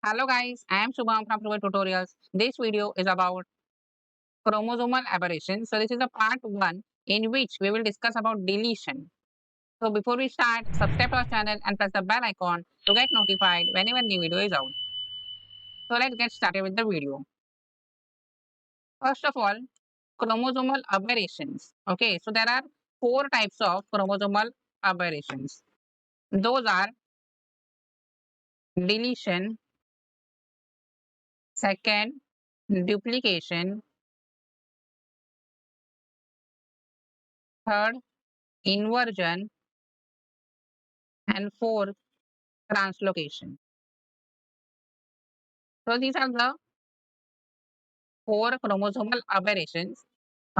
Hello guys, I am Shubham from Proven Tutorials. This video is about chromosomal aberrations. So this is a part 1 in which we will discuss about deletion. So before we start, subscribe to our channel and press the bell icon to get notified whenever new video is out. So let's get started with the video. First of all, chromosomal aberrations. Okay, so there are 4 types of chromosomal aberrations. Those are deletion, second, duplication, third, inversion, and fourth, translocation. So these are the 4 chromosomal aberrations.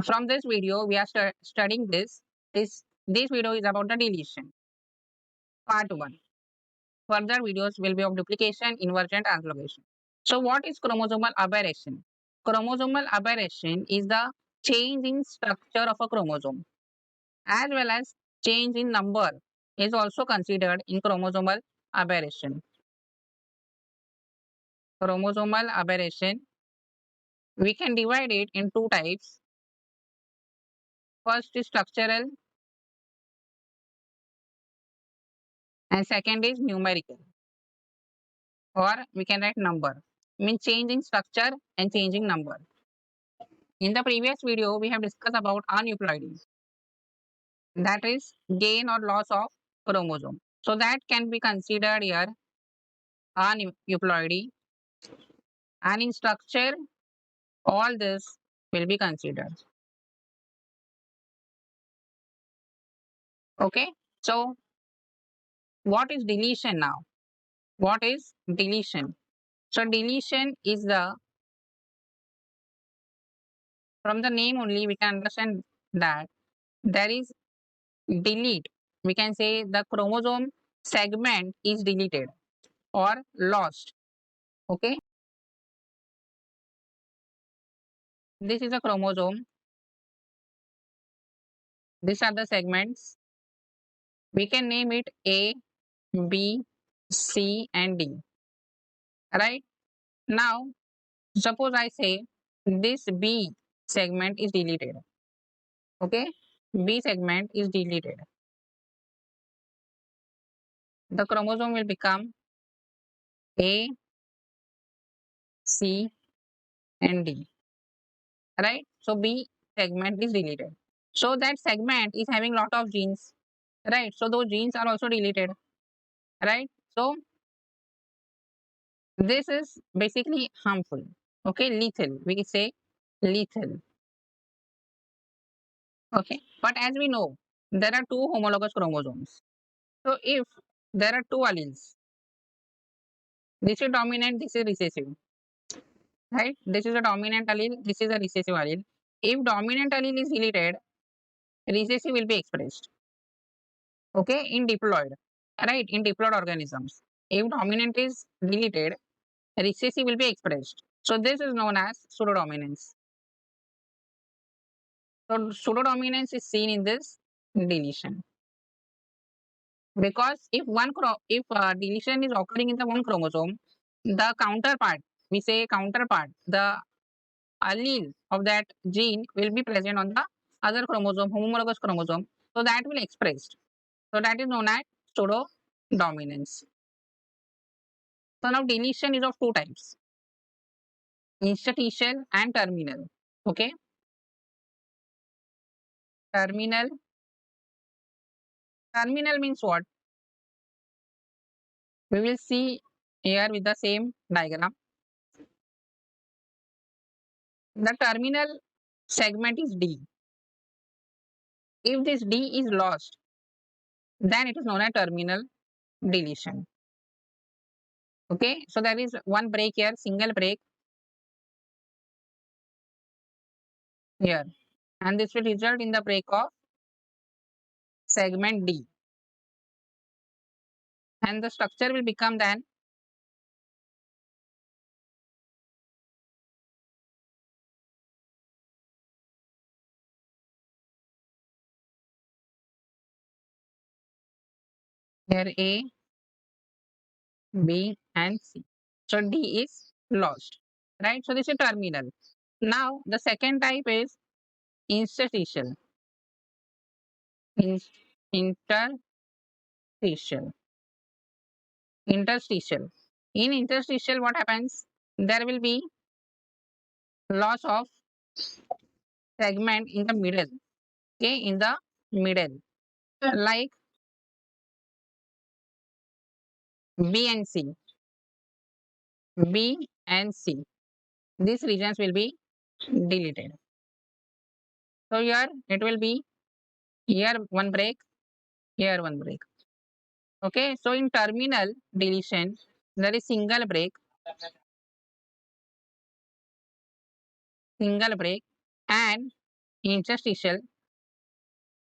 From this video, we are studying this. This video is about the deletion, part 1. Further videos will be of duplication, inversion, translocation. So what is chromosomal aberration? Chromosomal aberration is the change in structure of a chromosome as well as change in number is also considered in chromosomal aberration. Chromosomal aberration, we can divide it in 2 types. First is structural and second is numerical, or we can write number. Means changing structure and changing number. In the previous video, we have discussed about aneuploidy. That is gain or loss of chromosome. So that can be considered here aneuploidy. And in structure, all this will be considered. Okay. So what is deletion now? What is deletion? So deletion is from the name only we can understand that there is delete. We can say the chromosome segment is deleted or lost. Okay. This is a chromosome. These are the segments. We can name it A, B, C, and D. Right. Now, suppose I say this B segment is deleted. Okay. B segment is deleted. The chromosome will become A, C, and D. Right. So B segment is deleted. So that segment is having lot of genes. Right. So those genes are also deleted. Right. So this is basically harmful. Okay. Lethal. We can say lethal. Okay. But as we know, there are 2 homologous chromosomes. So if there are 2 alleles, this is dominant, this is recessive. Right. This is a dominant allele, this is a recessive allele. If dominant allele is deleted, recessive will be expressed. Okay. In diploid. Right. In diploid organisms. If dominant is deleted, recessive will be expressed. So this is known as pseudodominance. So pseudodominance is seen in this deletion. Because if deletion is occurring in the one chromosome, the counterpart, we say counterpart, the allele of that gene will be present on the other chromosome, homologous chromosome. So that will expressed. So that is known as pseudodominance. So now deletion is of 2 types, interstitial and terminal. Okay. Terminal. Terminal means what? We will see here with the same diagram. The terminal segment is D. If this D is lost, then it is known as terminal deletion. Okay, so there is one break here, single break here, and this will result in the break of segment D. And the structure will become then here A, B, and C. So D is lost, right? So this is terminal. Now the second type is interstitial. In- interstitial. Interstitial. In interstitial, what happens? There will be loss of segment in the middle. Okay, in the middle, like B and C. B and C. These regions will be deleted. So here it will be here one break, here one break. Okay, so in terminal deletion, there is single break, and interstitial,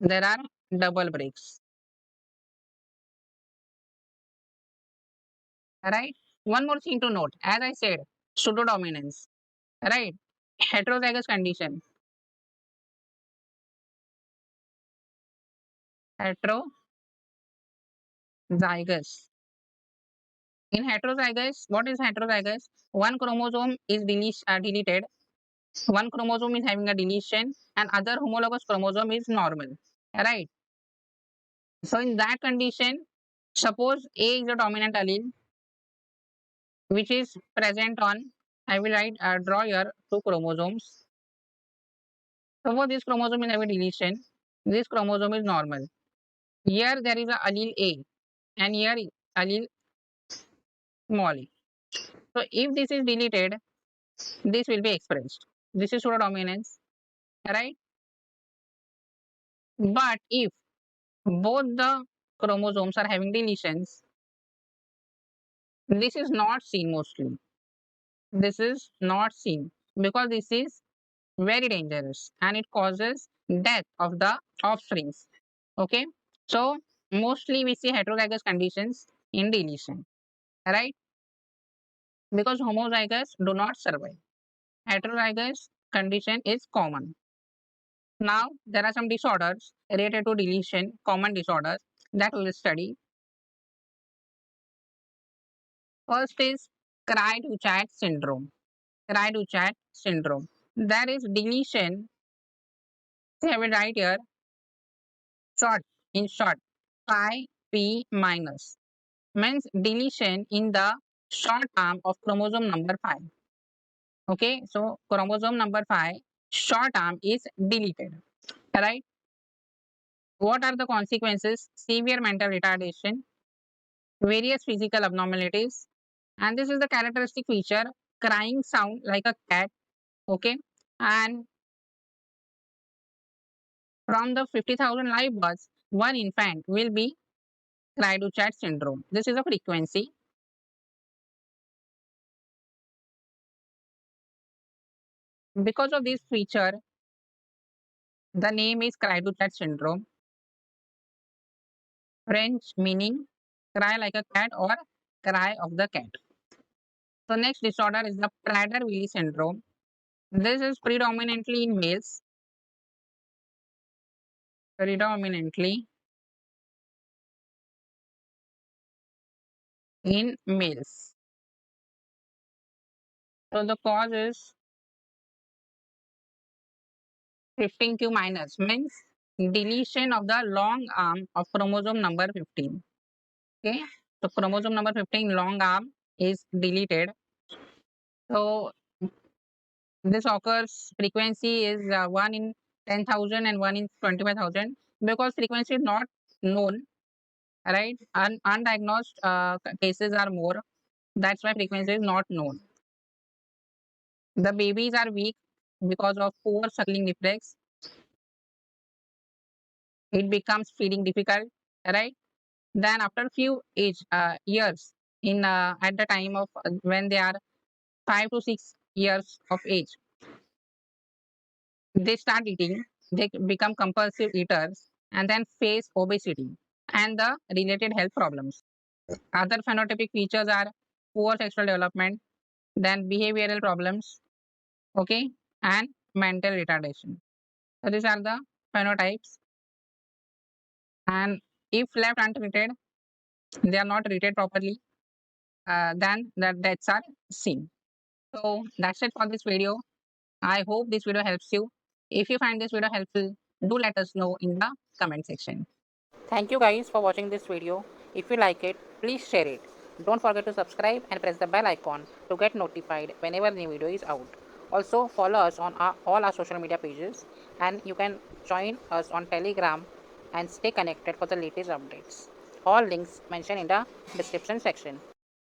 there are double breaks. Right? One more thing to note, as I said, pseudodominance, right? Heterozygous condition, heterozygous. In heterozygous, what is heterozygous? One chromosome is deleted, one chromosome is having a deletion, and other homologous chromosome is normal. Right? So in that condition, suppose A is a dominant allele which is present on, I will write draw here two chromosomes. Suppose this chromosome is having deletion, this chromosome is normal. Here there is a allele A and here allele small a. So if this is deleted, this will be expressed. This is pseudodominance, right? But if both the chromosomes are having deletions, this is not seen mostly. This is not seen because this is very dangerous and it causes death of the offsprings. Okay, so mostly we see heterozygous conditions in deletion, right? Because homozygous do not survive. Heterozygous condition is common. Now there are some disorders related to deletion, common disorders that we will study. First is Cri-du-chat syndrome. Cri-du-chat syndrome. There is deletion. See, I will write here short, in short, phi p minus means deletion in the short arm of chromosome number 5. Okay, so chromosome number 5 short arm is deleted, right? What are the consequences? Severe mental retardation, various physical abnormalities, and this is the characteristic feature, crying sound like a cat. Okay, and from the 50,000 live births, one infant will be Cri-du-chat syndrome. This is a frequency. Because of this feature, the name is Cri-du-chat syndrome. French meaning cry like a cat or cry of the cat. So next disorder is the Prader-Willi syndrome. This is predominantly in males. Predominantly in males. So the cause is 15q minus means deletion of the long arm of chromosome number 15. Okay, so chromosome number 15 long arm is deleted. So this occurs frequency is 1 in 10,000 and 1 in 25,000 because frequency is not known, right? Undiagnosed cases are more. That's why frequency is not known. The babies are weak because of poor suckling reflex. It becomes feeding difficult, right? Then after few years, in at the time of when they are 5 to 6 years of age, they start eating. They become compulsive eaters and then face obesity and the related health problems. Other phenotypic features are poor sexual development, then behavioral problems, okay, and mental retardation. So these are the phenotypes. And if left untreated, they are not treated properly. than the deaths are seen. So that's it for this video. I hope this video helps you. If you find this video helpful, do let us know in the comment section. Thank you guys for watching this video. If you like it, please share it. Don't forget to subscribe and press the bell icon to get notified whenever new video is out. Also follow us on all our social media pages, and you can join us on Telegram and stay connected for the latest updates. All links mentioned in the description section.